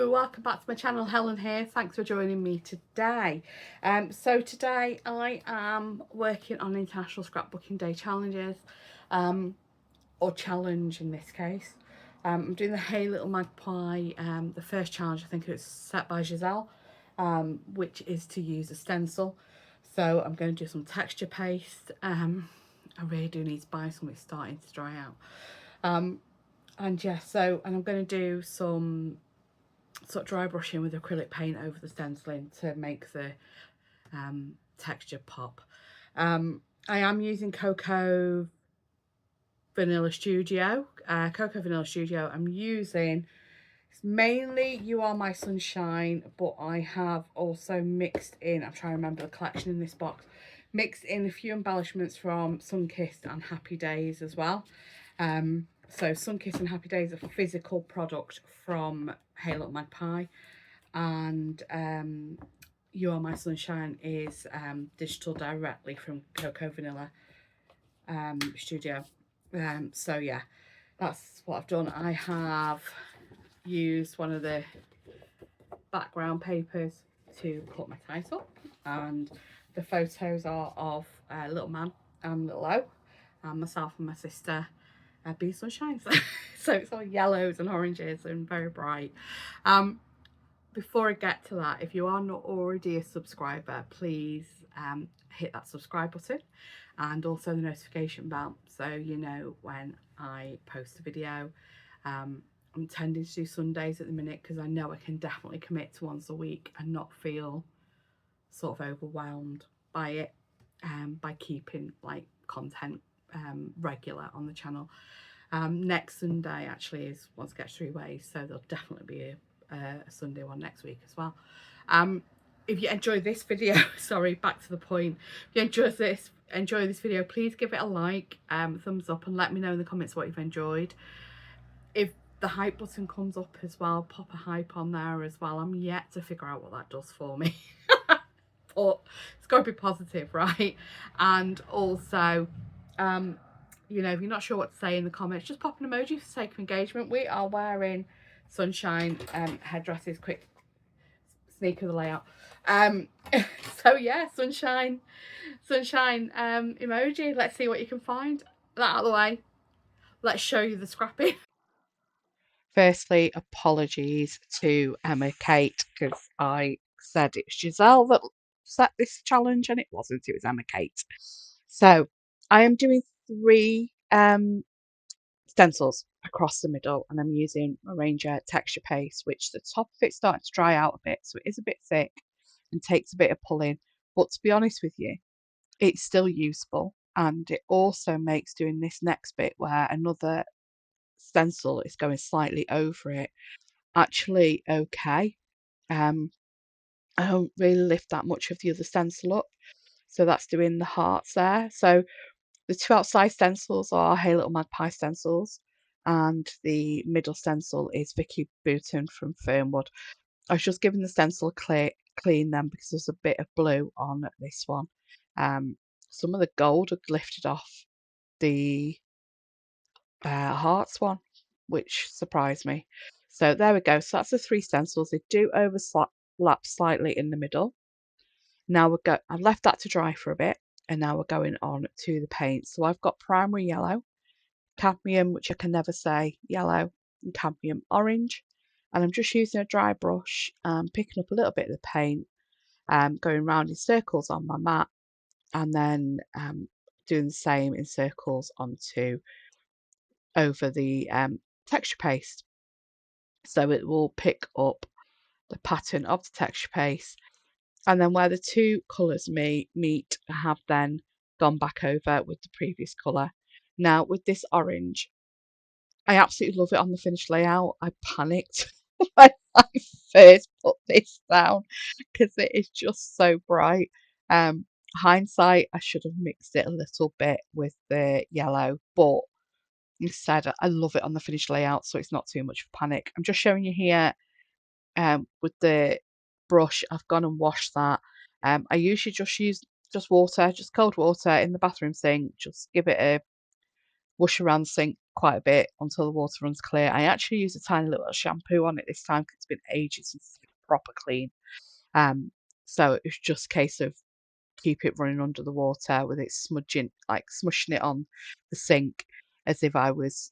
Hello, welcome back to my channel. Helen here. Thanks for joining me today. So today I am working on International Scrapbooking Day challenges, or challenge in this case. I'm doing the Hey Little Magpie, the first challenge. I think it was set by Giselle, which is to use a stencil. So I'm going to do some texture paste. I really do need to buy some. It's starting to dry out. And yeah, and I'm going to do some sort of dry brushing with acrylic paint over the stenciling to make the texture pop. I am using Cocoa Vanilla Studio. I'm using mainly You Are My Sunshine, but I have also mixed in, I'm trying to remember the collection in this box, mixed in a few embellishments from Sunkissed and Happy Days as well. So Sunkissed and Happy Days are a physical product from Hey Little Magpie, and You Are My Sunshine is digital directly from Cocoa Vanilla Studio. So yeah, that's what I've done. I have used one of the background papers to put my title, and the photos are of Little Man and Little O, and myself and my sister Be Sunshine. So it's all yellows and oranges and very bright. Before I get to that, if you are not already a subscriber, please hit that subscribe button and also the notification bell so you know when I post a video. I'm tending to do Sundays at the minute because I know I can definitely commit to once a week and not feel sort of overwhelmed by it, by keeping like content regular on the channel. Next Sunday actually is once Get Three Ways, so there'll definitely be a Sunday one next week as well. If you enjoy this video, sorry, back to the point. If you enjoy this video, please give it a like, thumbs up, and let me know in the comments what you've enjoyed. If the hype button comes up as well, pop a hype on there as well. I'm yet to figure out what that does for me. But it's got to be positive, right? And also, you know, if you're not sure what to say in the comments, just pop an emoji for the sake of engagement. We are wearing sunshine headdresses. Quick sneak of the layout. So yeah, sunshine emoji. Let's see what you can find. That out of the way, let's show you the scrapping. Firstly, apologies to Emma Kate, because I said it's Giselle that set this challenge and it wasn't, it was Emma Kate. So I am doing 3 stencils across the middle, and I'm using Ranger texture paste, which the top of it's starting to dry out a bit, so it is a bit thick and takes a bit of pulling, but to be honest with you, it's still useful. And it also makes doing this next bit where another stencil is going slightly over it actually okay. I don't really lift that much of the other stencil up, so that's doing the hearts there. So the 2 outside stencils are Hey Little Magpie stencils, and the middle stencil is Vicky Bouton from Fernwood. I was just giving the stencil a clean then because there's a bit of blue on this one. Some of the gold had lifted off the hearts one, which surprised me. So there we go. So that's the 3 stencils. They do overlap slightly in the middle. Now I've left that to dry for a bit, and now we're going on to the paint. So I've got primary yellow, cadmium, which I can never say, yellow, and cadmium orange. And I'm just using a dry brush and picking up a little bit of the paint, going round in circles on my mat, and then doing the same in circles over the texture paste. So it will pick up the pattern of the texture paste, and then where the 2 colours meet, I have then gone back over with the previous colour. Now with this orange, I absolutely love it on the finished layout. I panicked when I first put this down because it is just so bright. Hindsight, I should have mixed it a little bit with the yellow, but instead I love it on the finished layout, so it's not too much of a panic. I'm just showing you here with the brush. I've gone and washed that. I usually just use water, just cold water in the bathroom sink, just give it a whoosh around the sink quite a bit until the water runs clear. I actually use a tiny little shampoo on it this time because it's been ages since it's been proper clean. So it's just a case of keep it running under the water with it smudging, like smushing it on the sink as if I was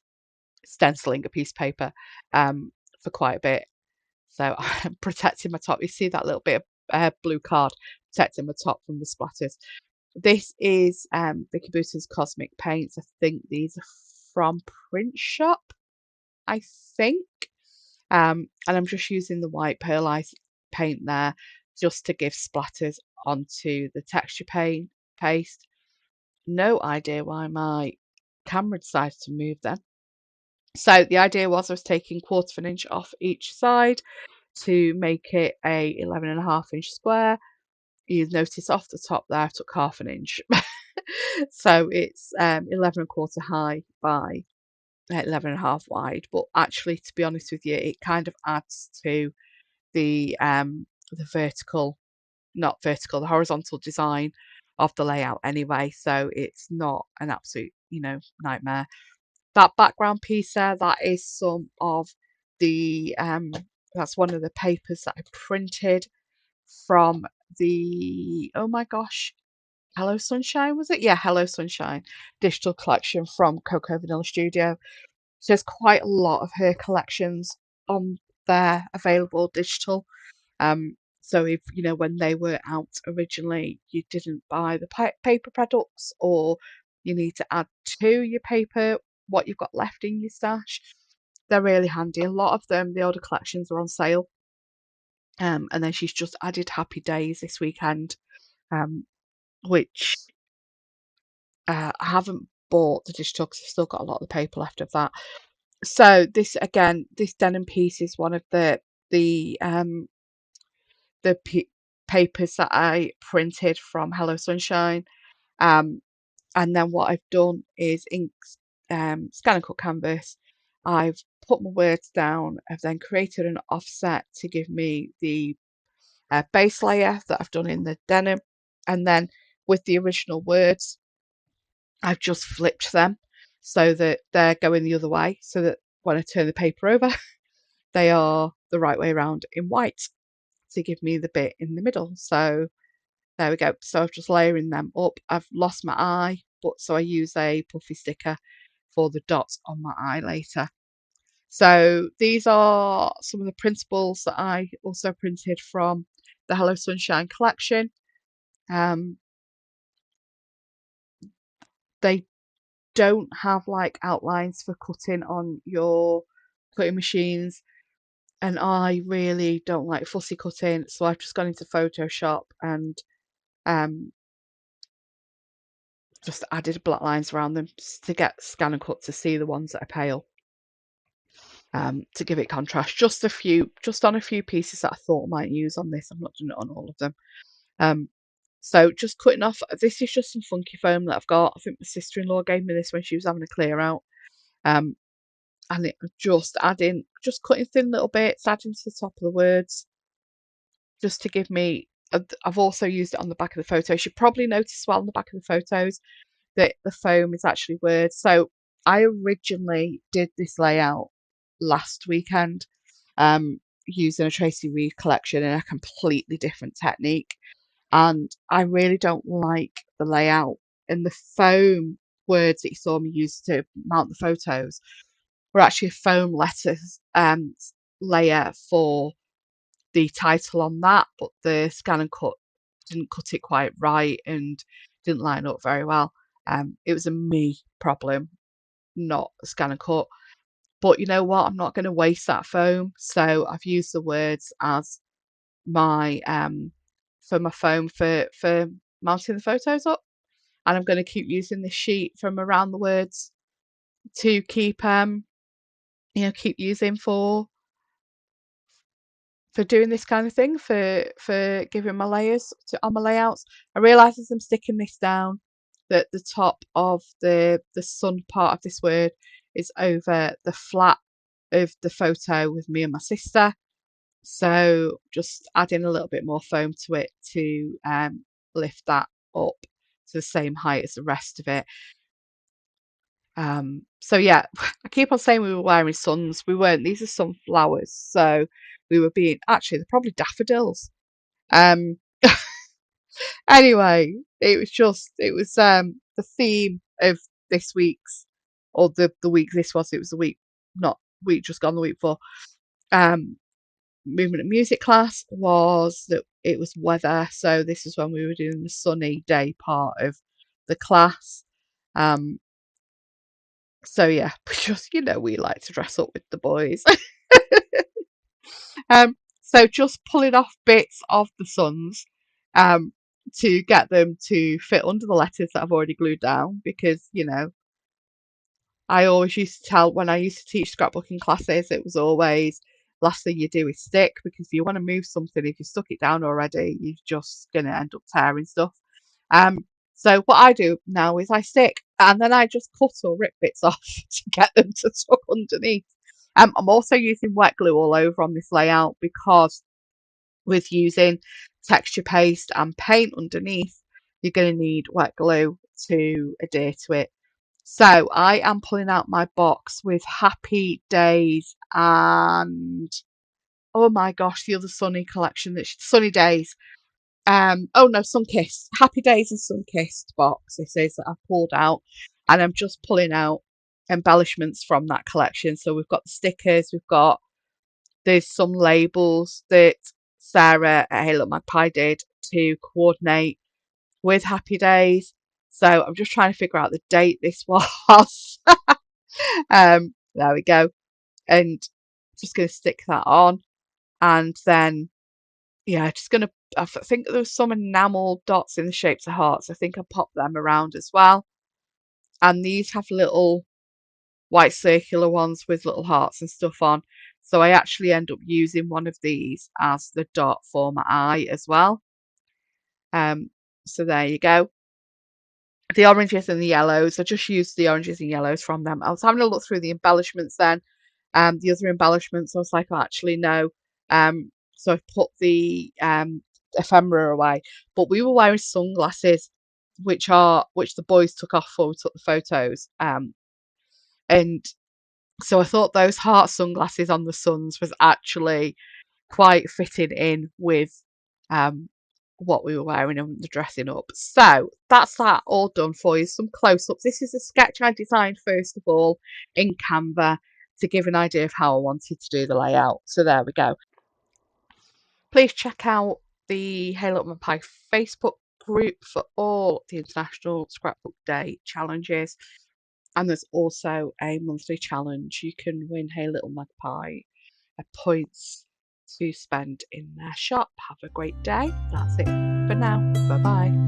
stenciling a piece of paper for quite a bit. So I'm protecting my top. You see that little bit of blue card protecting my top from the splatters. This is Vicky Booter's Cosmic Paints. I think these are from Print Shop, I think. And I'm just using the white perlite paint there just to give splatters onto the texture paste. No idea why my camera decided to move then. So the idea was I was taking 1/4 of an inch off each side to make it a 11.5-inch square. You notice off the top there I took 1/2 an inch. So it's 11.25 high by 11.5 wide. But actually, to be honest with you, it kind of adds to the vertical, not vertical, the horizontal design of the layout anyway. So it's not an absolute, nightmare. That background piece there, that is some of the that's one of the papers that I printed from the, oh my gosh, Hello Sunshine, was it? Yeah, Hello Sunshine digital collection from Coco Vanilla Studio. So there's quite a lot of her collections on there available digital. So if when they were out originally, you didn't buy the paper products, or you need to add to your paper what you've got left in your stash, they're really handy. A lot of them, the older collections, are on sale. And then she's just added Happy Days this weekend, which I haven't bought the digital because I've still got a lot of the paper left of that. So this again, this denim piece is one of the papers that I printed from Hello Sunshine. And then what I've done is in Scan and Cut canvas, I've put my words down. I've then created an offset to give me the base layer that I've done in the denim, and then with the original words, I've just flipped them so that they're going the other way, so that when I turn the paper over, they are the right way around in white to give me the bit in the middle. So there we go. So I'm just layering them up. I've lost my eye, but so I use a puffy sticker for the dots on my eye later. So these are some of the printables that I also printed from the Hello Sunshine collection. They don't have like outlines for cutting on your cutting machines, and I really don't like fussy cutting, so I've just gone into Photoshop and just added black lines around them just to get Scan and Cut to see the ones that are pale, to give it contrast. Just on a few pieces that I thought I might use on this. I've not done it on all of them. So just cutting off. This is just some funky foam that I've got. I think my sister-in-law gave me this when she was having a clear out. And it just cutting thin little bits, adding to the top of the words, just to give me. I've also used it on the back of the photo. You should probably notice well on the back of the photos that the foam is actually words. So I originally did this layout last weekend, using a Tracy Reed collection in a completely different technique, and I really don't like the layout. And the foam words that you saw me use to mount the photos were actually a foam letters layer for the title on that, but the Scan and Cut didn't cut it quite right and didn't line up very well. It was a me problem, not a Scan and Cut. But you know what? I'm not going to waste that foam, so I've used the words as my for my foam for mounting the photos up, and I'm going to keep using this sheet from around the words to keep keep using for doing this kind of thing, for giving my layers on my layouts. I realise as I'm sticking this down that the top of the sun part of this word is over the flat of the photo with me and my sister. So just adding a little bit more foam to it to lift that up to the same height as the rest of it. So yeah, I keep on saying we were wearing suns. We weren't. These are sunflowers. So we were being, actually, they're probably daffodils. Um, anyway, it was the theme of this week's, or the week this was. It was the week, not week just gone, the week before. Movement and music class was that it was weather. So this is when we were doing the sunny day part of the class. So yeah, just, we like to dress up with the boys. So just pulling off bits of the suns to get them to fit under the letters that I've already glued down, because I always used to tell, when I used to teach scrapbooking classes, it was always last thing you do is stick, because if you want to move something, if you stuck it down already, you're just gonna end up tearing stuff. So what I do now is I stick, and then I just cut or rip bits off to get them to tuck underneath. I'm also using wet glue all over on this layout, because with using texture paste and paint underneath, you're going to need wet glue to adhere to it. So I am pulling out my box with Happy Days and, oh my gosh, the other Sunny collection, that's Sunny Days. Oh no, Sunkissed. Happy Days and Sunkissed box this is, that I've pulled out, and I'm just pulling out embellishments from that collection. So we've got the stickers, there's some labels that Sarah at Hey Look Magpie did to coordinate with Happy Days. So I'm just trying to figure out the date this was. There we go. And just going to stick that on. And then, yeah, I think there was some enamel dots in the shapes of hearts. I think I popped them around as well. And these have little white circular ones with little hearts and stuff on. So I actually end up using one of these as the dot for my eye as well. So there you go. The oranges and the yellows, I just used the oranges and yellows from them. I was having a look through the embellishments then. The other embellishments, I was like, oh, actually, no. So I put the ephemera away. But we were wearing sunglasses, which the boys took off before we took the photos. And so I thought those heart sunglasses on the suns was actually quite fitting in with what we were wearing and the dressing up. So that's that all done for you. Some close-ups. This is a sketch I designed first of all in Canva to give an idea of how I wanted to do the layout. So there we go. Please check out the Hey Look Magpie Facebook group for all the International Scrapbook Day challenges. And there's also a monthly challenge. You can win Hey Little Magpie points to spend in their shop. Have a great day. That's it for now. Bye bye.